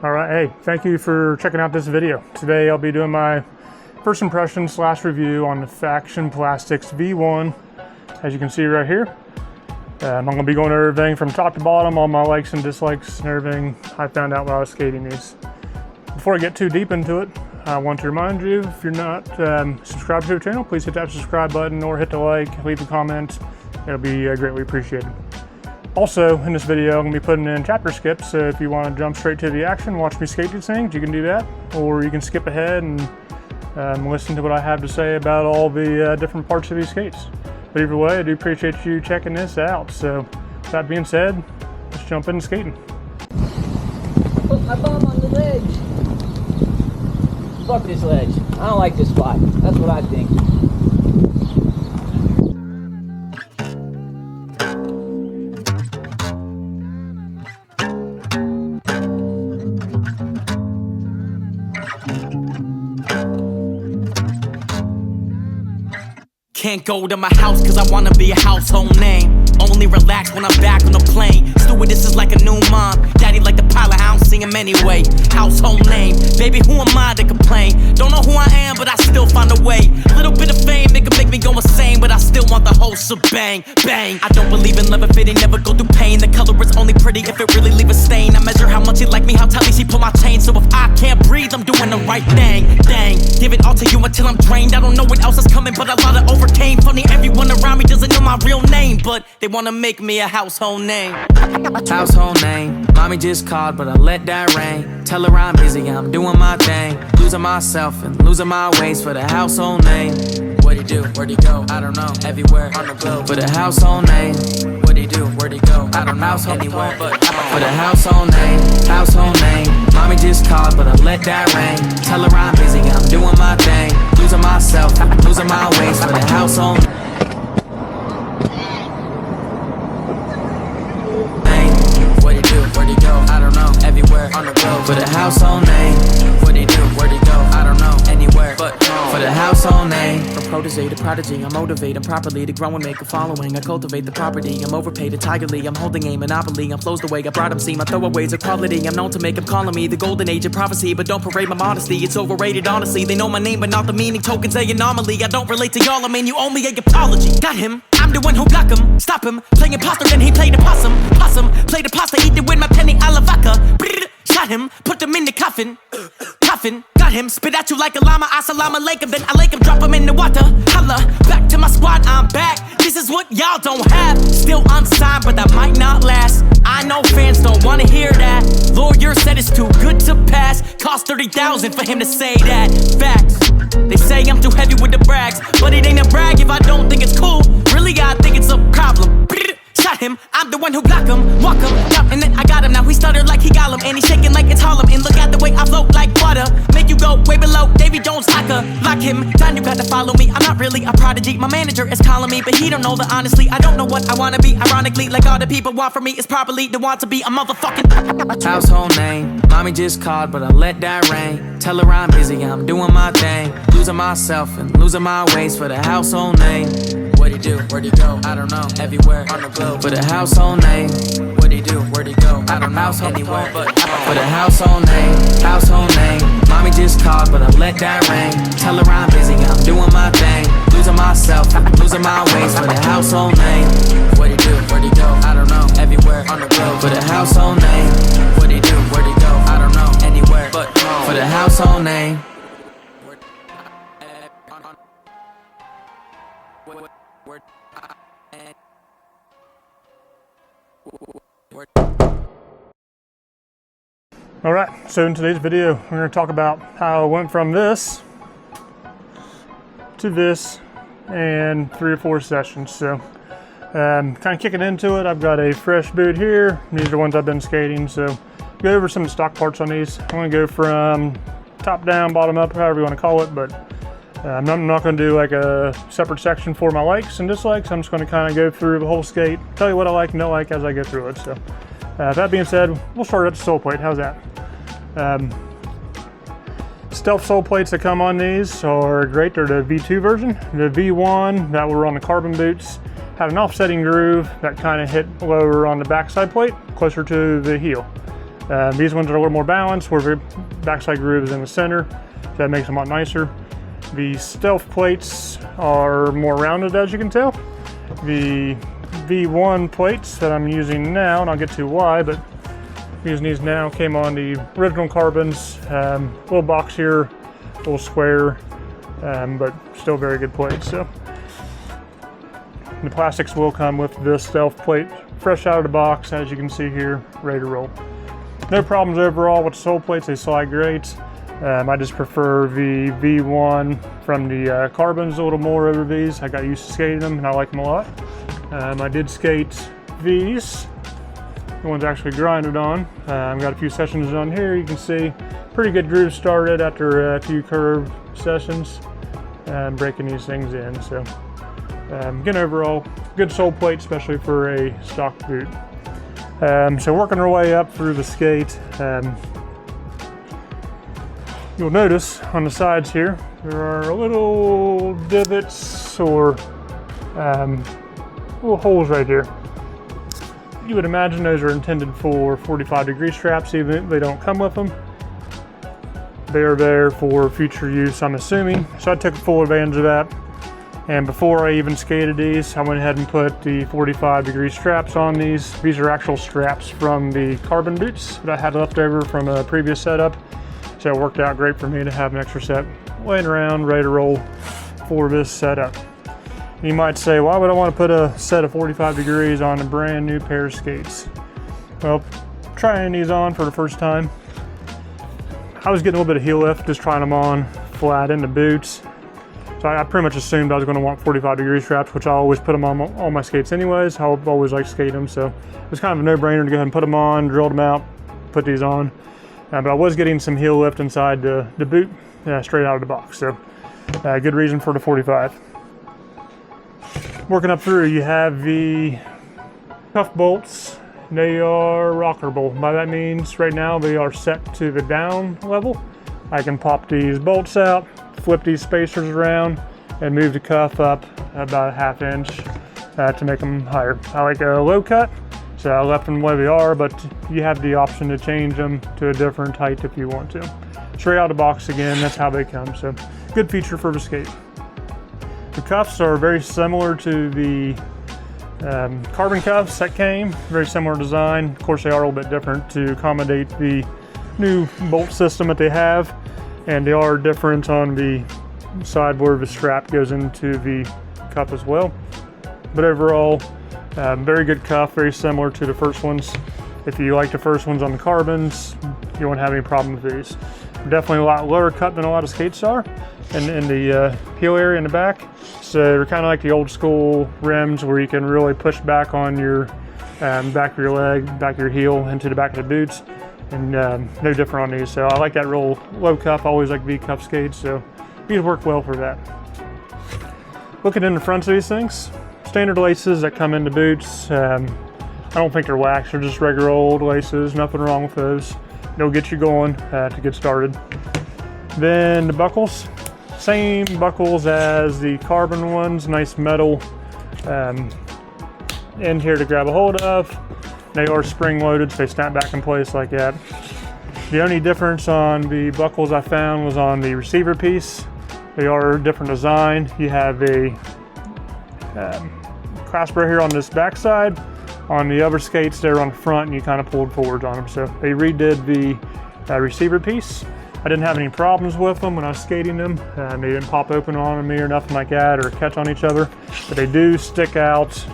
All right, hey, thank you for checking out this video. Today I'll be doing my first impression / review on the Faction Plastik V1. As you can see right here, I'm going to be going over everything from top to bottom, all my likes and dislikes and everything I found out while I was skating these. Before I get too deep into it, I want to remind you, if you're not subscribed to the channel, please hit that subscribe button or hit the like, leave a comment. It'll be greatly appreciated. Also, in this video, I'm going to be putting in chapter skips, so if you want to jump straight to the action, watch me skate these things, you can do that. Or you can skip ahead and listen to what I have to say about all the different parts of these skates. But either way, I do appreciate you checking this out. So, with that being said, let's jump into skating. Put my bum on the ledge. Fuck this ledge. I don't like this spot. That's what I think. Can't go to my house cause I wanna be a household name. Only relax when I'm back on the plane. Stewardess is like a new mom. Daddy like the pilot, I don't see him anyway. Household name, baby who am I to complain? Don't know who I am but I still find a way. Little bit of fame, it can make me go insane, but I still want the whole shebang, bang. I don't believe in love if it ain't never go through pain. The color is only pretty if it really leave a stain. I measure how much he like me, how tightly she pull my chain. So if I can't breathe, I'm doing the right thing. Dang, give it all to you until I'm drained. I don't know what else is coming, but a lot of overcame. Funny, everyone around me doesn't know my real name, but they wanna make me a household name. Household name, mommy just called, but I let that rain. Tell her I'm busy, I'm doing my thing. Losing myself and losing my ways for the household name. What'd he do? Where'd he go? I don't know. Everywhere on the globe. For the household name. What'd he do? Where'd he go? I don't know. Anywhere but for the household name. Household name. Mommy just called, but I let that rain. Tell her I'm busy, I'm doing my thing. Losing myself, losing my ways for the household name. What'd he do? Where'd he go? I don't know. Everywhere on the globe. For the household name. What'd he do? Where'd he go? I don't know. Anywhere but for the household name. From protege to prodigy, I motivate him properly to grow and make a following. I cultivate the property, I'm overpaid entirely. I'm holding a monopoly, I'm flows the way I brought him. See my throwaways are quality, I'm known to make him calling me the golden age of prophecy. But don't parade my modesty, it's overrated honestly. They know my name but not the meaning, tokens a anomaly. I don't relate to y'all, I mean you owe me an apology. Got him, I'm the one who block him. Stop him, playing imposter then he played a possum. Played a pasta, eat it with my penny a la vodka. Shot him, put him in the coffin. Got him, spit at you like a llama. Assalamu alaikum, then I like him, drop him in the water. Holla, back to my squad, I'm back. This is what y'all don't have. Still unsigned, but that might not last. I know fans don't wanna hear that. Lawyer said it's too good to pass. Cost 30,000 for him to say that. Facts. They say I'm too heavy with the brags, but it ain't a brag if I don't think it's cool. Really, I think it's a problem. Shot him, I'm the one who block him, walk him, yup, and then I got him. Now he stuttered like he got him, and he's shaking like it's Harlem. And look at the way I float like water, make you go way below Davy Jones locker. Lock him, John, you got to follow me. I'm not really a prodigy, my manager is calling me, but he don't know that honestly. I don't know what I wanna be, ironically, like all the people want from me is properly to want to be a motherfucking household name. Mommy just called, but I let that rain. Tell her I'm busy, I'm doing my thing. Losing myself and losing my ways for the household name. What'd he do? Where'd he go? I don't know. Everywhere on the globe. For the household name. What'd he do? Where'd he go? I don't know. Anywhere but for the household name. Household name. Mommy just called, but I let that rain. Tell her I'm busy, I'm doing my thing. Losing myself, losing my ways for the household name. What'd he do? Where'd he go? I don't know. Everywhere on the globe. For the household name. What'd he do? Where'd he go? I don't know. Anywhere but for the household name. Alright, so in today's video, we're going to talk about how I went from this to this in 3 or 4 sessions. So, kind of kicking into it, I've got a fresh boot here. These are the ones I've been skating, so go over some of the stock parts on these. I'm going to go from top down, bottom up, however you want to call it, but I'm not going to do like a separate section for my likes and dislikes. I'm just going to kind of go through the whole skate, tell you what I like and don't like as I go through it. So, that being said, we'll start at the sole plate. How's that? Stealth sole plates that come on these are great. They're the V2 version. The V1 that were on the carbon boots had an offsetting groove that kind of hit lower on the backside plate, closer to the heel. These ones are a little more balanced, where the backside groove is in the center, so that makes them a lot nicer. The stealth plates are more rounded, as you can tell. The V1 plates that I'm using now, and I'll get to why, but using these now, came on the original carbons, a little boxier, a little square, but still very good plates. So the plastics will come with this stealth plate fresh out of the box, as you can see here, ready to roll. No problems overall with the sole plates, they slide great. I just prefer the V1 from the carbons a little more over these. I got used to skating them and I like them a lot. I did skate these. The one's actually grinded on. I've got a few sessions on here. You can see pretty good groove started after a few curved sessions, breaking these things in. So again, overall, good sole plate, especially for a stock boot. So working our way up through the skate, you'll notice on the sides here, there are little divots or little holes right here. You would imagine those are intended for 45-degree straps, even if they don't come with them. They are there for future use, I'm assuming. So I took full advantage of that. And before I even skated these, I went ahead and put the 45-degree straps on these. These are actual straps from the carbon boots that I had left over from a previous setup. So it worked out great for me to have an extra set laying around, ready to roll for this setup. You might say, why would I want to put a set of 45 degrees on a brand new pair of skates? Well, trying these on for the first time, I was getting a little bit of heel lift just trying them on flat in the boots. So I pretty much assumed I was going to want 45-degree straps, which I always put them on all my skates anyways. I've always liked skating them, so it was kind of a no-brainer to go ahead and put them on, drilled them out, put these on. But I was getting some heel lift inside the boot straight out of the box, so good reason for the 45. Working up through, you have the cuff bolts. They are rockable. By that means, right now they are set to the down level. I can pop these bolts out, flip these spacers around, and move the cuff up about a ½ inch to make them higher. I like a low cut, so I left them the way they are, but you have the option to change them to a different height if you want to. Straight out of the box again, that's how they come, so good feature for the skate. The cuffs are very similar to the carbon cuffs that came, very similar design. Of course, they are a little bit different to accommodate the new bolt system that they have, and they are different on the side where the strap goes into the cuff as well. But overall, very good cuff, very similar to the first ones. If you like the first ones on the carbons, you won't have any problem with these. Definitely a lot lower cut than a lot of skates are in the heel area in the back. So they're kind of like the old school rims where you can really push back on your back of your leg, back of your heel into the back of the boots, and no different on these. So I like that real low cuff. I always like V-cuff skates, so these work well for that. Looking in the fronts of these things, standard laces that come into boots. I don't think they're wax, they're just regular old laces, nothing wrong with those. They'll get you going to get started. Then the buckles, same buckles as the carbon ones, nice metal end here to grab a hold of. They are spring loaded, so they snap back in place like that. The only difference on the buckles I found was on the receiver piece. They are a different design. You have a clasp right here on this back side. On the other skates, they're on the front and you kind of pulled forward on them. So they redid the receiver piece. I didn't have any problems with them when I was skating them. They didn't pop open on me or nothing like that or catch on each other. But they do stick out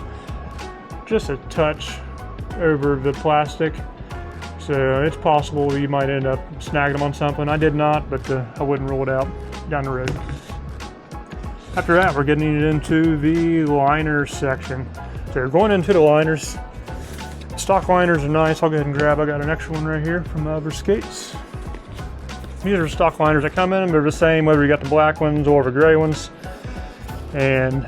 just a touch over the plastic. So it's possible you might end up snagging them on something. I did not, but I wouldn't rule it out down the road. After that, we're getting into the liner section. So going into the liners, stock liners are nice. I'll go ahead and grab, I got an extra one right here from the other skates. These are stock liners that come in them. They're the same whether you got the black ones or the gray ones. And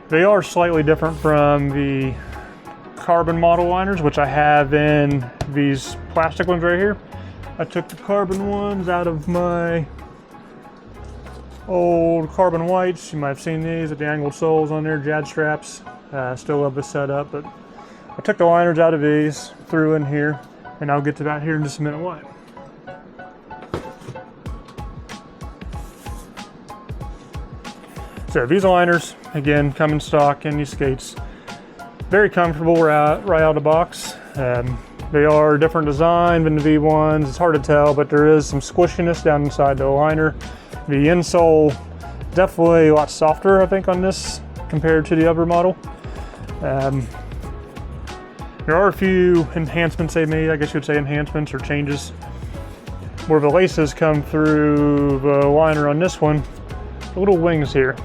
they are slightly different from the carbon model liners, which I have in these plastic ones right here. I took the carbon ones out of my old carbon whites. You might have seen these with the angled soles on there, jad straps. Still love this setup, but I took the liners out of these, threw in here, And I'll get to that here in just a minute why. So these aligners, again, come in stock in these skates. Very comfortable right out of the box. They are a different design than the V1s. It's hard to tell, but there is some squishiness down inside the aligner. The insole, definitely a lot softer, I think, on this compared to the other model. There are a few enhancements they made, I guess you would say enhancements or changes, where the laces come through the liner on this one, the little wings here.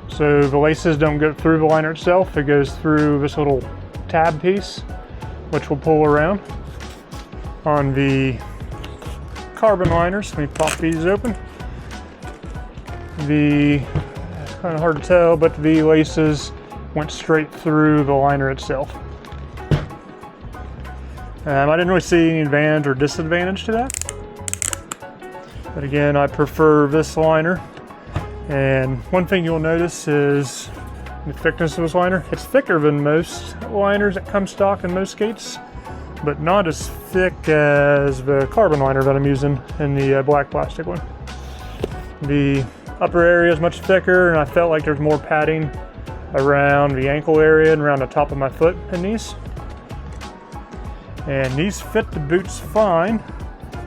So the laces don't go through the liner itself, it goes through this little tab piece, which will pull around. On the carbon liners, let me pop these open. It's kind of hard to tell, but the laces went straight through the liner itself. I didn't really see any advantage or disadvantage to that. But again, I prefer this liner. And one thing you'll notice is the thickness of this liner. It's thicker than most liners that come stock in most skates, but not as thick as the carbon liner that I'm using in the black plastic one. The upper area is much thicker, and I felt like there's more padding around the ankle area and around the top of my foot in these. And these fit the boots fine,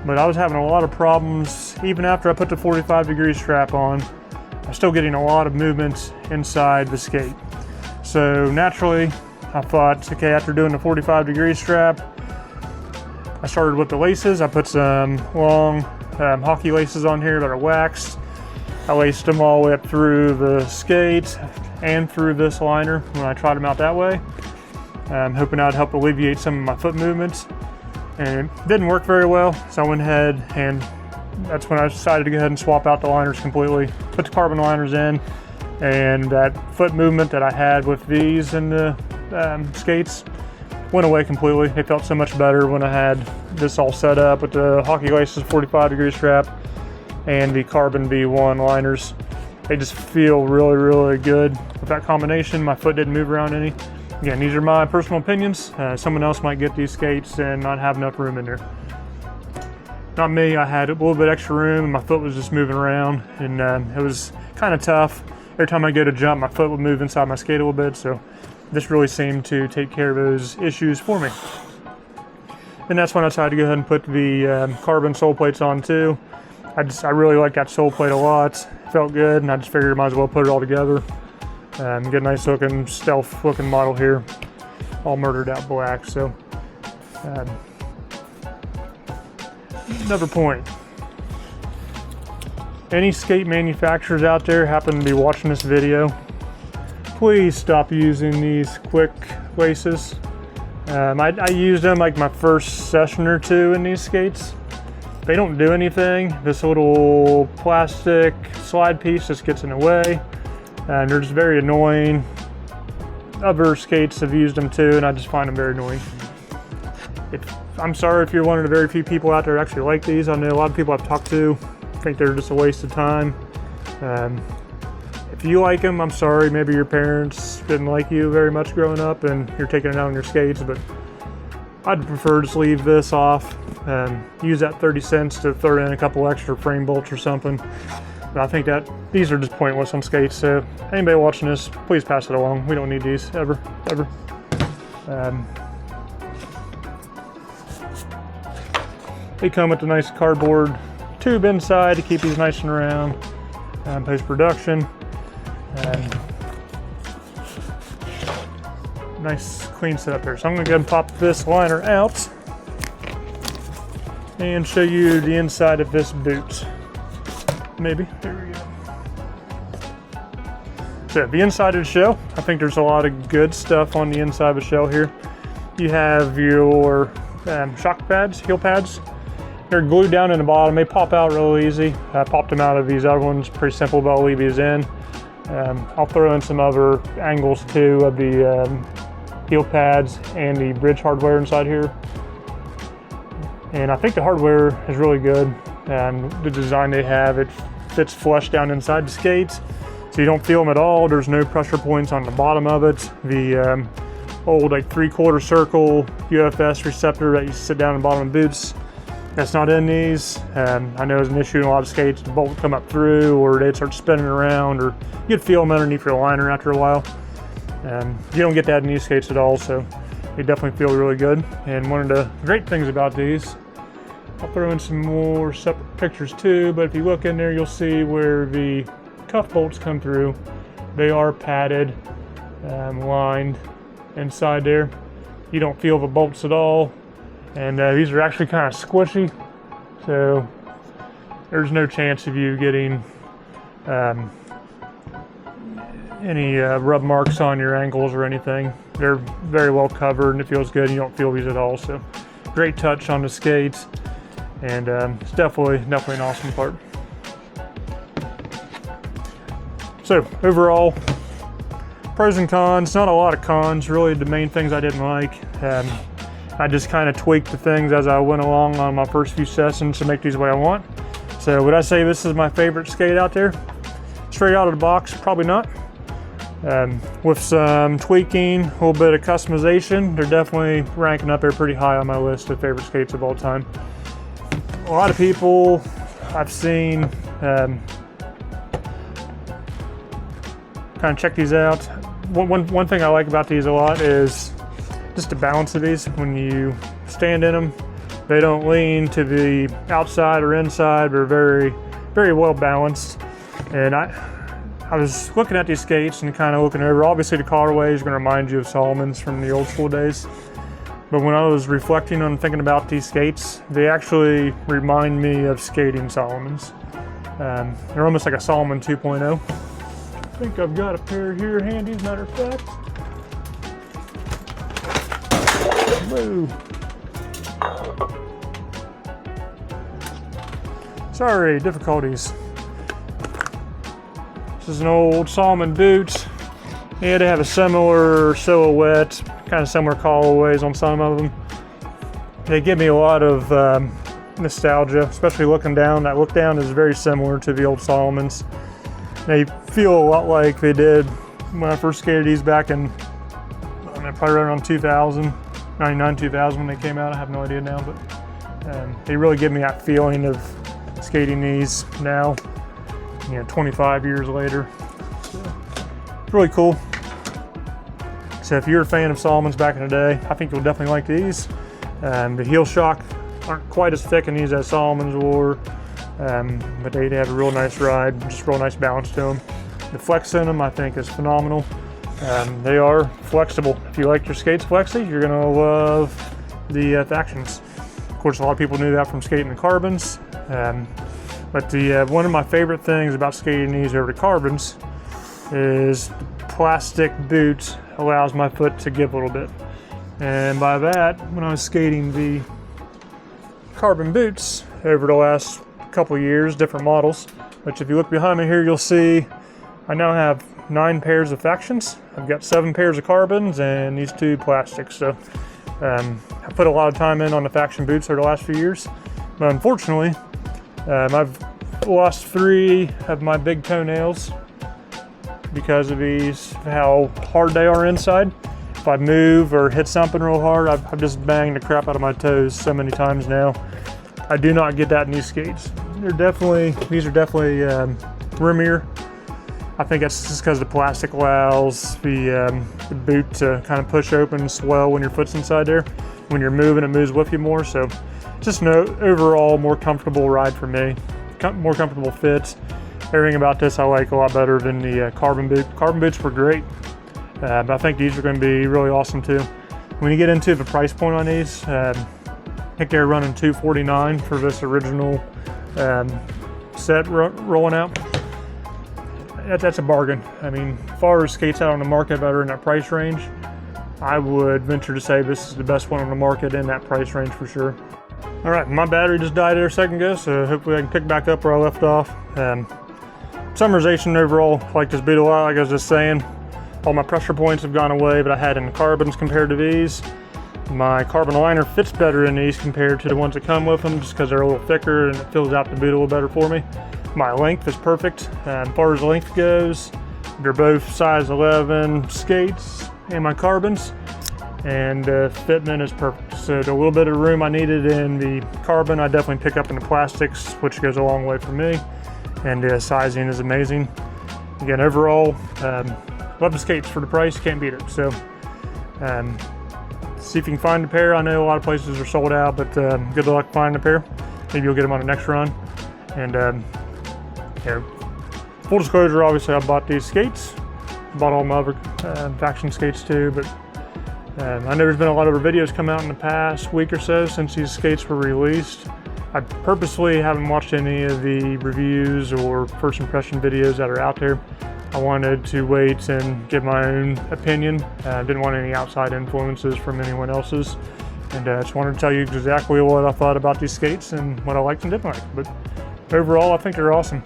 but I was having a lot of problems even after I put the 45-degree strap on. I'm still getting a lot of movements inside the skate. So naturally, I thought, okay, after doing the 45-degree strap, I started with the laces. I put some long hockey laces on here that are waxed. I laced them all the way up through the skate and through this liner when I tried them out that way. I'm hoping that would help alleviate some of my foot movements. And it didn't work very well, so I went ahead and that's when I decided to go ahead and swap out the liners completely, put the carbon liners in, and that foot movement that I had with these in the skates went away completely. They felt so much better when I had this all set up with the hockey laces 45-degree strap and the carbon V1 liners. They just feel really, really good with that combination. My foot didn't move around any. Again, these are my personal opinions. Someone else might get these skates and not have enough room in there. Not me, I had a little bit extra room and my foot was just moving around, and it was kind of tough. Every time I go to jump, my foot would move inside my skate a little bit, so this really seemed to take care of those issues for me. And that's when I decided to go ahead and put the carbon sole plates on too. I really like that sole plate a lot. It felt good, and I just figured I might as well put it all together. Get a nice looking, stealth looking model here, all murdered out black. So another point, any skate manufacturers out there happen to be watching this video, please stop using these quick laces. I used them like my first session or two in these skates. They don't do anything. This little plastic slide piece just gets in the way, and they're just very annoying. Other skates have used them too, and I just find them very annoying. I'm sorry if you're one of the very few people out there that actually like these. I know a lot of people I've talked to think they're just a waste of time. If you like them, I'm sorry. Maybe your parents didn't like you very much growing up and you're taking it out on your skates, but I'd prefer to just leave this off and use that 30 cents to throw in a couple extra frame bolts or something. But I think that these are just pointless on skates, so anybody watching this, please pass it along. We don't need these, ever. They come with a nice cardboard tube inside to keep these nice and round post-production. Nice clean setup here. So I'm going to go ahead and pop this liner out and show you the inside of this boot. Maybe. There we go. So the inside of the shell, I think there's a lot of good stuff on the inside of the shell here. You have your shock pads, heel pads. They're glued down in the bottom. They pop out real easy. I popped them out of these other ones. Pretty simple, but I'll leave these in. I'll throw in some other angles too of the heel pads and the bridge hardware inside here. And I think the hardware is really good. The design they have, it fits flush down inside the skates, so you don't feel them at all. There's no pressure points on the bottom of it. The old like 3/4 circle UFS receptor that you sit down in the bottom of boots. That's not in these. I know it's an issue in a lot of skates. The bolt would come up through, or they'd start spinning around, or you'd feel them underneath your liner after a while. You don't get that in these skates at all, so they definitely feel really good. And one of the great things about these, I'll throw in some more separate pictures too, but if you look in there, you'll see where the cuff bolts come through. They are padded, lined inside there. You don't feel the bolts at all. And these are actually kind of squishy, so there's no chance of you getting any rub marks on your ankles or anything. They're very well covered and it feels good. You don't feel these at all, so great touch on the skates, and it's definitely an awesome part. So overall, pros and cons. Not a lot of cons, really. The main things I didn't like. I just kind of tweaked the things as I went along on my first few sessions to make these the way I want. So would I say this is my favorite skate out there? Straight out of the box, probably not. With some tweaking, a little bit of customization, they're definitely ranking up there pretty high on my list of favorite skates of all time. A lot of people I've seen kind of check these out. One thing I like about these a lot is just the balance of these. When you stand in them, they don't lean to the outside or inside. They're very, very well balanced. And I was looking at these skates and kind of looking over. Obviously, the colorway is going to remind you of Salomon's from the old school days. But when I was reflecting on thinking about these skates, they actually remind me of skating Salomon's. They're almost like a Salomon 2.0. I think I've got a pair here handy, as a matter of fact. Whoa. Sorry, difficulties. This is an old Salomon boot. Yeah, they have a similar silhouette, kind of similar colorways on some of them. They give me a lot of nostalgia, especially looking down. That look down is very similar to the old Salomons. They feel a lot like they did when I first skated these back in, probably around 2000, 99, 2000 when they came out. I have no idea now, but they really give me that feeling of skating these now, 25 years later. So, it's really cool. So if you're a fan of Salomon's back in the day, I think you'll definitely like these. The heel shock aren't quite as thick in these as Salomon's were, but they have a real nice ride, just real nice balance to them. The flex in them, I think, is phenomenal. They are flexible. If you like your skates flexy, you're gonna love the Factions. Of course, a lot of people knew that from skating the carbons. But one of my favorite things about skating these over the carbons is the plastic boot allows my foot to give a little bit. And by that, when I was skating the carbon boots over the last couple of years, different models, which if you look behind me here, you'll see I now have 9 pairs of Factions. I've got 7 pairs of carbons and these 2 plastics. So I put a lot of time in on the Faction boots over the last few years. But unfortunately, I've lost 3 of my big toenails because of these, how hard they are inside. If I move or hit something real hard, I've just banged the crap out of my toes so many times now. I do not get that in these skates. These are definitely roomier. I think that's just because the plastic allows the boot to kind of push open and swell when your foot's inside there. When you're moving, it moves with you more. So just an overall more comfortable ride for me. More comfortable fits. Everything about this I like a lot better than the carbon boot. Carbon boots were great, but I think these are going to be really awesome too. When you get into the price point on these, I think they're running $249 for this original set rolling out. That's a bargain. I mean, as far as skates out on the market that are in that price range, I would venture to say this is the best one on the market in that price range for sure. All right, my battery just died there a second ago, so hopefully I can pick back up where I left off. Summarization overall, I like this boot a lot. Like I was just saying, all my pressure points have gone away, but I had in carbons compared to these. My carbon liner fits better in these compared to the ones that come with them, just because they're a little thicker and it fills out the boot a little better for me. My length is perfect. As far as length goes, they're both size 11 skates and my carbons. and fitment is perfect. So the little bit of room I needed in the carbon, I definitely pick up in the plastics, which goes a long way for me. And the sizing is amazing. Again, overall, love the skates. For the price, can't beat it. So see if you can find a pair. I know a lot of places are sold out, but good luck finding a pair. Maybe you'll get them on the next run. And full disclosure, obviously I bought these skates. Bought all my other Faction skates too, but I know there's been a lot of videos come out in the past week or so since these skates were released. I purposely haven't watched any of the reviews or first impression videos that are out there. I wanted to wait and give my own opinion. I didn't want any outside influences from anyone else's. And I just wanted to tell you exactly what I thought about these skates and what I liked and didn't like. But overall, I think they're awesome.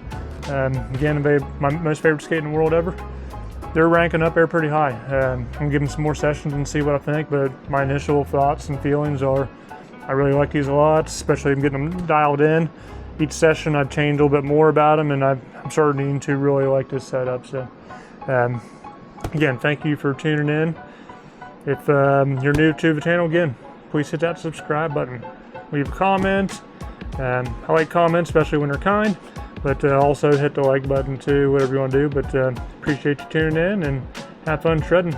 Again, my most favorite skate in the world ever. They're ranking up there pretty high. I'm gonna give them some more sessions and see what I think, but my initial thoughts and feelings are I really like these a lot, especially getting them dialed in. Each session I've changed a little bit more about them, and I'm starting to really like this setup. So again, thank you for tuning in. If you're new to the channel, again, please hit that subscribe button. Leave a comment. I like comments, especially when they're kind, but also hit the like button too, whatever you want to do. But appreciate you tuning in and have fun shredding.